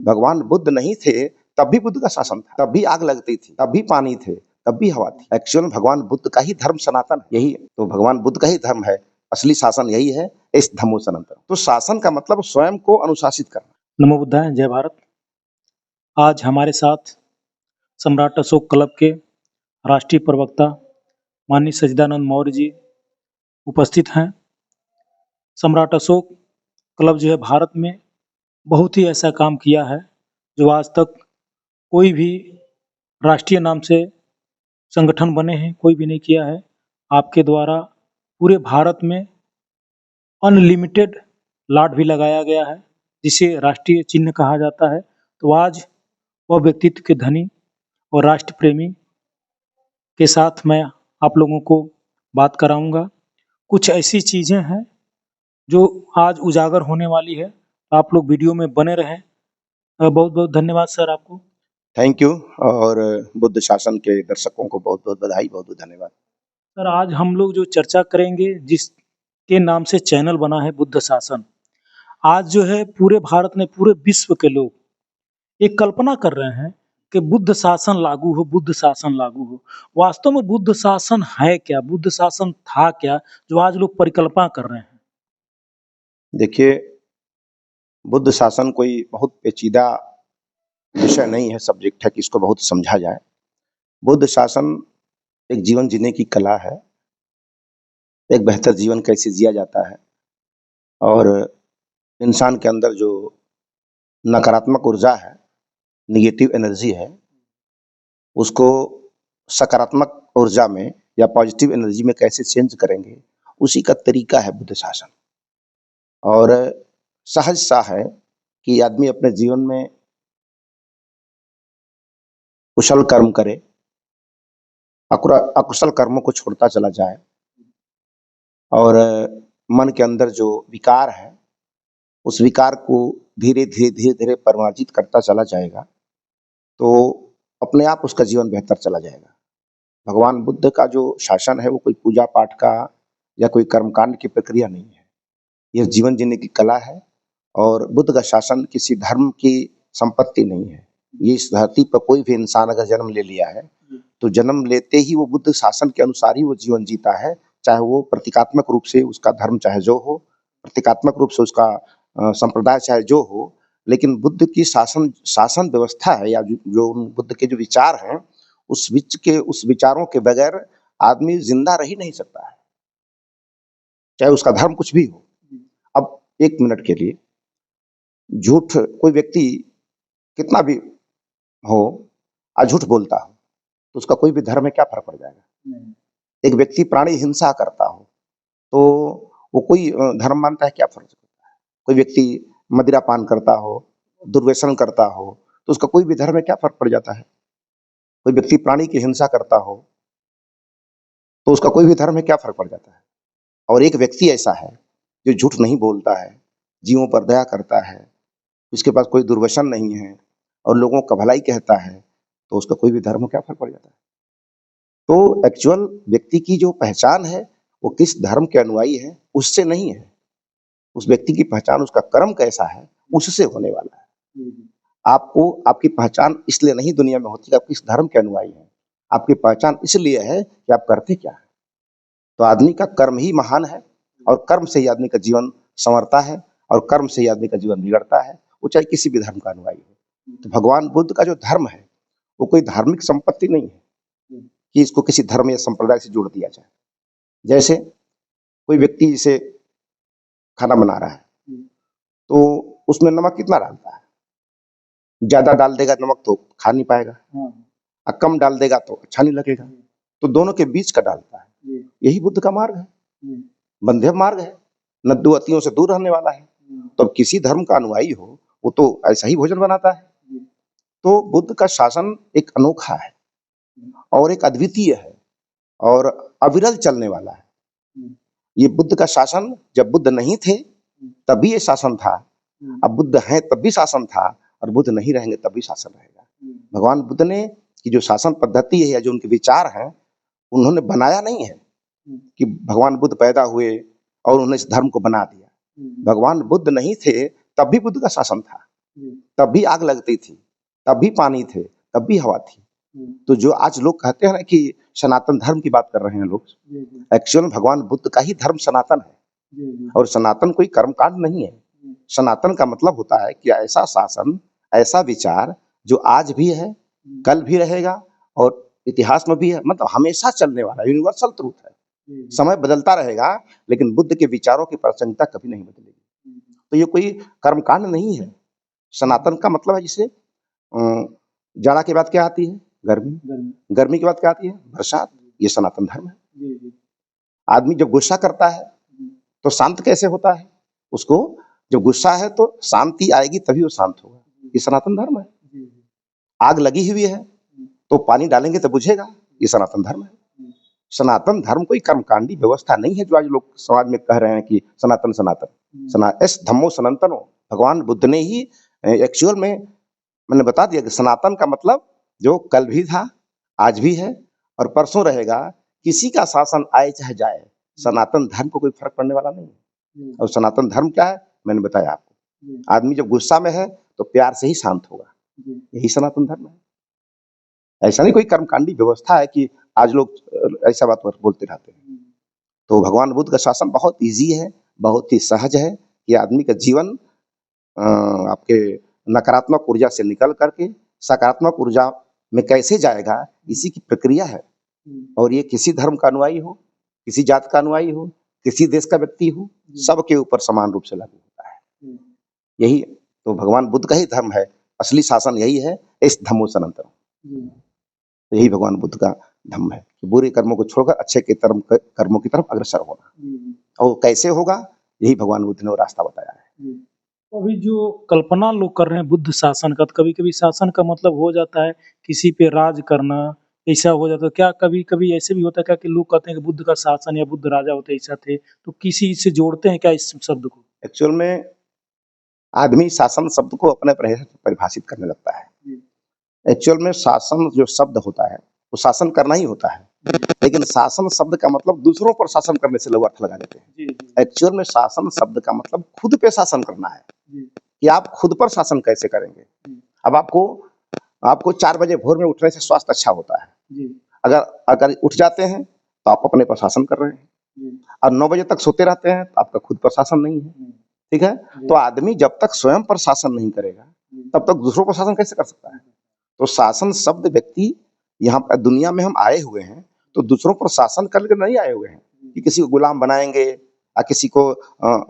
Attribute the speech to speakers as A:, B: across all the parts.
A: भगवान बुद्ध नहीं थे तब भी बुद्ध का शासन था, तब भी आग लगती थी, तब भी पानी थे, तब भी हवा थी। एक्चुअल में भगवान बुद्ध का ही धर्म सनातन है, यही तो भगवान बुद्ध का ही धर्म है, असली शासन यही है, इस धम्मो सनातन। तो शासन का मतलब स्वयं को अनुशासित करना।
B: नमो बुद्धाय, जय भारत। आज हमारे साथ सम्राट अशोक क्लब के राष्ट्रीय प्रवक्ता माननीय सच्चिदानंद मौर्य जी उपस्थित हैं। सम्राट अशोक क्लब जो है भारत में बहुत ही ऐसा काम किया है जो आज तक कोई भी राष्ट्रीय नाम से संगठन बने हैं कोई भी नहीं किया है। आपके द्वारा पूरे भारत में अनलिमिटेड लाट भी लगाया गया है जिसे राष्ट्रीय चिन्ह कहा जाता है। तो आज वह व्यक्तित्व के धनी और राष्ट्र प्रेमी के साथ मैं आप लोगों को बात कराऊंगा। कुछ ऐसी चीज़ें हैं जो आज उजागर होने वाली है, आप लोग वीडियो में बने रहें। बहुत बहुत धन्यवाद सर आपको।
A: Thank you. और बुद्ध शासन के दर्शकों को बहुत बहुत बधाई, बहुत बहुत धन्यवाद।
B: सर आज हम लोग जो चर्चा करेंगे जिसके नाम से चैनल बना है बुद्ध शासन, आज जो है पूरे भारत में पूरे विश्व के लोग एक कल्पना कर रहे हैं कि बुद्ध शासन लागू हो, बुद्ध शासन लागू हो। वास्तव में बुद्ध शासन है क्या, बुद्ध शासन था क्या, जो आज लोग परिकल्पना कर रहे हैं?
A: देखिए, बुद्ध शासन कोई बहुत पेचीदा विषय नहीं है, सब्जेक्ट है कि इसको बहुत समझा जाए। बुद्ध शासन एक जीवन जीने की कला है, एक बेहतर जीवन कैसे जिया जाता है और इंसान के अंदर जो नकारात्मक ऊर्जा है, नेगेटिव एनर्जी है, उसको सकारात्मक ऊर्जा में या पॉजिटिव एनर्जी में कैसे चेंज करेंगे, उसी का तरीका है बुद्ध शासन। और सहज सा है कि आदमी अपने जीवन में कुशल कर्म करे, अकुशल कर्मों को छोड़ता चला जाए और मन के अंदर जो विकार है उस विकार को धीरे धीरे धीरे धीरे परिमार्जित करता चला जाएगा तो अपने आप उसका जीवन बेहतर चला जाएगा। भगवान बुद्ध का जो शासन है वो कोई पूजा पाठ का या कोई कर्मकांड की प्रक्रिया नहीं है, यह जीवन जीने की कला है। और बुद्ध का शासन किसी धर्म की संपत्ति नहीं है। ये इस धरती पर कोई भी इंसान अगर जन्म ले लिया है तो जन्म लेते ही वो बुद्ध शासन के अनुसार ही वो जीवन जीता है, चाहे वो प्रतीकात्मक रूप से उसका धर्म चाहे जो हो, प्रतीकात्मक रूप से उसका संप्रदाय चाहे जो हो, लेकिन बुद्ध की शासन व्यवस्था है या जो बुद्ध के जो विचार हैं उस विचारों के बगैर आदमी जिंदा रह ही नहीं सकता है, चाहे उसका धर्म कुछ भी हो। अब एक मिनट के लिए झूठ, कोई व्यक्ति कितना भी हो और झूठ बोलता हो तो उसका कोई भी धर्म में क्या फर्क पड़ जाएगा? एक व्यक्ति प्राणी हिंसा करता हो तो वो कोई धर्म मानता है, क्या फर्क पड़ता है? कोई व्यक्ति मदिरा पान करता हो, दुर्व्यसन करता हो तो उसका कोई भी धर्म में क्या फर्क पड़ जाता है? कोई व्यक्ति प्राणी की हिंसा करता हो तो उसका कोई भी धर्म में क्या फर्क पड़ जाता है? और एक व्यक्ति ऐसा है जो झूठ नहीं बोलता है, जीवों पर दया करता है, उसके पास कोई दुर्व्यसन नहीं है और लोगों का भलाई कहता है तो उसका कोई भी धर्म में क्या फर्क पड़ जाता है? तो एक्चुअल व्यक्ति की जो पहचान है वो किस धर्म के अनुयायी है उससे नहीं है, उस व्यक्ति की पहचान उसका कर्म कैसा है उससे होने वाला है। आपको आपकी पहचान इसलिए नहीं दुनिया में होती कि आप किस धर्म के अनुयायी हैं, आपकी पहचान इसलिए है कि आप करते क्या है। तो आदमी का कर्म ही महान है और कर्म से ही आदमी का जीवन संवरता है और कर्म से ही आदमी का जीवन बिगड़ता है, वो चाहे किसी भी धर्म का अनुयायी हो। तो भगवान बुद्ध का जो धर्म है वो कोई धार्मिक संपत्ति नहीं है कि इसको किसी धर्म या संप्रदाय से जोड़ दिया जाए। जैसे कोई व्यक्ति जिसे खाना बना रहा है तो उसमें नमक कितना डालता है? ज्यादा डाल देगा नमक तो खा नहीं पाएगा, और कम डाल देगा तो अच्छा नहीं लगेगा, तो दोनों के बीच का डालता है। यही बुद्ध का मार्ग है, मध्यम मार्ग है, नद्दू अतियों से दूर रहने वाला है। तो अब किसी धर्म का अनुयायी हो वो तो ऐसा ही भोजन बनाता है। तो बुद्ध का शासन एक अनोखा है और एक अद्वितीय है और अविरल चलने वाला है। ये बुद्ध का शासन जब बुद्ध नहीं थे तभी ये शासन था, अब बुद्ध हैं तब भी शासन था और बुद्ध नहीं रहेंगे तब भी शासन रहेगा। भगवान बुद्ध ने की जो शासन पद्धति है या जो उनके विचार हैं उन्होंने बनाया नहीं है कि भगवान बुद्ध पैदा हुए और उन्होंने इस धर्म को बना दिया। भगवान बुद्ध नहीं थे तब भी बुद्ध का शासन था, तब भी आग लगती थी, तब भी पानी थे, तब भी हवा थी। तो जो आज लोग कहते हैं ना कि सनातन धर्म की बात कर रहे हैं लोग, एक्चुअल में भगवान बुद्ध का ही धर्म सनातन है। और सनातन कोई कर्मकांड नहीं है। सनातन का मतलब होता है कि ऐसा शासन, ऐसा विचार जो आज भी है, कल भी रहेगा और इतिहास में भी है, मतलब हमेशा चलने वाला यूनिवर्सल ट्रूथ है। समय बदलता रहेगा लेकिन बुद्ध के विचारों की प्रासंगिकता कभी नहीं बदलेगी। तो ये कोई कर्मकांड नहीं है। सनातन का मतलब है जैसे जाड़ा के बाद क्या आती है? गर्मी। गर्मी के बाद क्या आती है? बरसात। ये सनातन धर्म है। आदमी जब गुस्सा करता है तो शांत कैसे होता है? उसको जब गुस्सा है तो शांति आएगी तभी वो शांत होगा। ये सनातन धर्म है। आग लगी हुई है तो पानी डालेंगे तो बुझेगा। ये सनातन धर्म है। सनातन धर्म कोई कर्मकांडी व्यवस्था नहीं है जो आज लोग समाज में कह रहे हैं कि सनातन सनातन। एस धम्मो सनातनो। भगवान बुद्ध ने ही एक्चुअल में मैंने बता दिया कि सनातन का मतलब जो कल भी था, आज भी है और परसों रहेगा। किसी का शासन आए चाहे जाए, सनातन धर्म को कोई फर्क पड़ने वाला नहीं है। और सनातन धर्म क्या है मैंने बताया आपको। आदमी जब गुस्सा में है तो प्यार से ही शांत होगा। यही सनातन धर्म है। ऐसा नहीं कोई कर्मकांडी व्यवस्था है कि आज लोग ऐसा बात बोलते रहते हैं। तो भगवान बुद्ध का शासन बहुत इजी है, बहुत ही सहज है कि आदमी का जीवन आपके नकारात्मक ऊर्जा से निकल करके सकारात्मक ऊर्जा में कैसे जाएगा, इसी की प्रक्रिया है। और ये किसी धर्म का अनुयायी हो, किसी जात का अनुयायी हो, किसी देश का व्यक्ति हो, सबके ऊपर समान रूप से लागू होता है। यही तो भगवान बुद्ध का ही धर्म है। असली शासन यही है, इस धम्मो सनातन। तो यही भगवान बुद्ध का धर्म है कि बुरे कर्मों को छोड़कर अच्छे के कर्मों की तरफ अग्रसर होना। और कैसे होगा, यही भगवान बुद्ध ने वो रास्ता बताया है।
B: अभी जो कल्पना लोग कर रहे हैं बुद्ध शासन का, तो कभी-कभी शासन का मतलब हो जाता है किसी पे राज करना, ऐसा हो जाता है। क्या कभी-कभी ऐसे भी होता है क्या कि लोग कहते हैं कि बुद्ध का शासन या बुद्ध राजा होते ऐसा थे, तो किसी से जोड़ते हैं क्या इस शब्द को?
A: एक्चुअल में आदमी शासन शब्द को अपने परिभाषित करने लगता है। एक्चुअल में शासन जो शब्द होता है वो शासन करना ही होता है, लेकिन शासन शब्द का मतलब दूसरों पर शासन करने से लोग अर्थ लगा देते हैं। एक्चुअल में शासन शब्द का मतलब खुद पे शासन करना है कि आप खुद पर शासन कैसे करेंगे। अब आपको 4 बजे भोर में उठने से स्वास्थ्य अच्छा होता है। अगर उठ जाते हैं तो आप अपने पर शासन कर रहे हैं, और 9 बजे तक सोते रहते हैं तो आपका खुद पर शासन नहीं है। ठीक है, तो आदमी जब तक स्वयं पर शासन नहीं करेगा तब तक दूसरों पर शासन कैसे कर सकता है। तो शासन शब्द व्यक्ति यहाँ पर दुनिया में हम आए हुए हैं तो दूसरों पर शासन करके नहीं आए हुए हैं कि किसी को गुलाम बनाएंगे या किसी को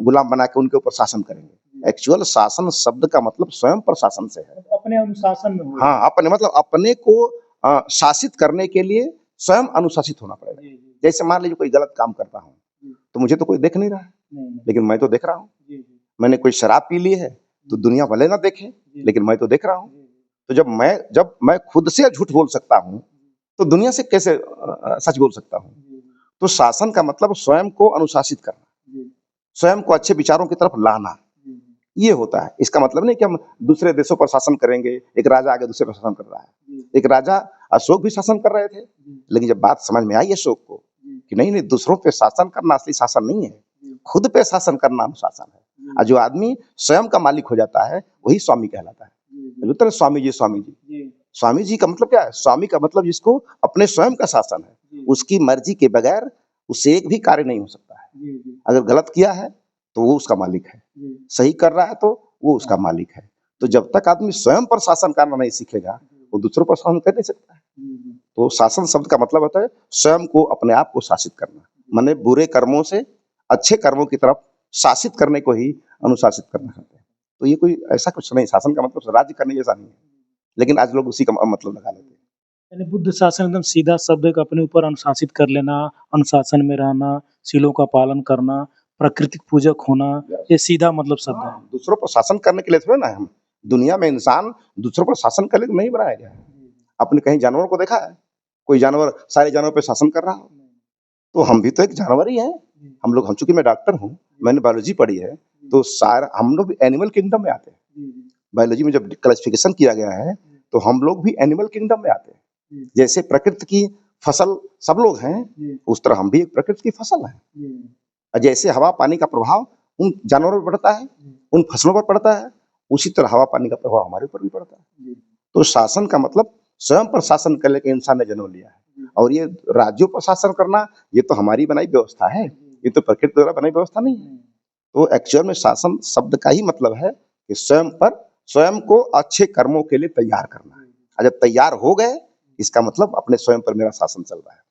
A: गुलाम बना के उनके ऊपर शासन करेंगे। एक्चुअल शासन शब्द का मतलब स्वयं पर शासन से है,
B: अपने अनुशासन में।
A: हाँ, अपने मतलब अपने को शासित करने के लिए स्वयं अनुशासित होना पड़ेगा। जैसे मान लीजिए कोई गलत काम करता हूँ तो मुझे तो कोई देख नहीं रहा है, लेकिन मैं तो देख रहा हूँ। मैंने कोई शराब पी ली है तो दुनिया भले ना देखे, लेकिन मैं तो देख रहा हूँ। तो जब मैं खुद से झूठ बोल सकता हूँ तो दुनिया से कैसे सच बोल सकता हूँ। तो शासन का मतलब स्वयं को अनुशासित करना, स्वयं को अच्छे विचारों की तरफ लाना, ये होता है। इसका मतलब नहीं कि हम दूसरे देशों पर शासन करेंगे। एक राजा आगे दूसरे पर शासन कर रहा है। एक राजा अशोक भी शासन कर रहे थे, लेकिन जब बात समझ में आई अशोक को कि नहीं दूसरों पे शासन करना असली शासन नहीं है, खुद पे शासन करना अनुशासन है। और जो आदमी स्वयं का मालिक हो जाता है वही स्वामी कहलाता है। स्वामी जी स्वामी जी, स्वामी जी का मतलब क्या है? स्वामी का मतलब जिसको अपने स्वयं का शासन है, उसकी मर्जी के बगैर उससे एक भी कार्य नहीं हो सकता है। अगर गलत किया है तो वो उसका मालिक है, सही कर रहा है तो वो उसका मालिक है। तो जब तक आदमी स्वयं पर शासन करना नहीं सीखेगा वो दूसरों पर शासन कर नहीं सकता है। तो शासन शब्द का मतलब होता है स्वयं को अपने आप को शासित करना, माने बुरे कर्मों से अच्छे कर्मों की तरफ शासित करने को ही अनुशासित करना कहते हैं। तो ये कोई ऐसा कुछ नहीं, शासन का मतलब राज्य करने जैसा नहीं है, लेकिन आज लोग उसी का मतलब लगा लेते हैं।
B: यानी बुद्ध शासन एकदम सीधा शब्द है कि अपने ऊपर अनुशासित कर लेना, अनुशासन में रहना, शीलों का पालन करना, प्राकृतिक पूजक होना, ये सीधा मतलब शब्द है।
A: दूसरों पर शासन करने के लिए थोड़े ना हम दुनिया में इंसान दूसरों पर शासन करने के लिए नहीं बनाया गया है। आपने कहीं जानवरों को देखा है? कोई जानवर सारे जानवरों पर शासन कर रहा हो? तो हम भी तो एक जानवर ही हैं। हम चूंकि मैं डॉक्टर हूँ, मैंने बायोलॉजी पढ़ी है, तो सारे हम लोग भी एनिमल किंगडम में आते हैं। बायोलॉजी में जब क्लासिफिकेशन किया गया है तो हम लोग भी एनिमल किंगडम में आते हैं। जैसे प्रकृति की फसल सब लोग हैं, उस तरह हम भी एक प्रकृति की फसल हैं। जैसे हवा पानी का प्रभाव उन जानवरों पर पड़ता है, उन फसलों पर पड़ता है, उसी तरह हवा पानी का प्रभाव हमारे ऊपर भी पड़ता है। तो शासन का मतलब स्वयं पर शासन करने के इंसान ने जन्म लिया है, और ये राज्यों पर शासन करना ये तो हमारी बनाई व्यवस्था है, ये तो प्रकृति द्वारा बनाई व्यवस्था नहीं है। तो एक्चुअल में शासन शब्द का ही मतलब है कि स्वयं को अच्छे कर्मों के लिए तैयार करना है। और जब तैयार हो गए, इसका मतलब अपने स्वयं पर मेरा शासन चल रहा है।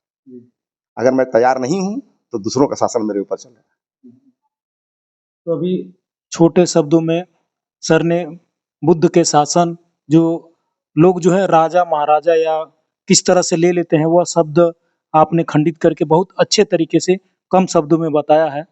A: अगर मैं तैयार नहीं हूं तो दूसरों का शासन मेरे ऊपर चल रहा है।
B: तो अभी छोटे शब्दों में सर ने बुद्ध के शासन, जो लोग जो है राजा महाराजा या किस तरह से ले लेते हैं, वह शब्द आपने खंडित करके बहुत अच्छे तरीके से कम शब्दों में बताया है।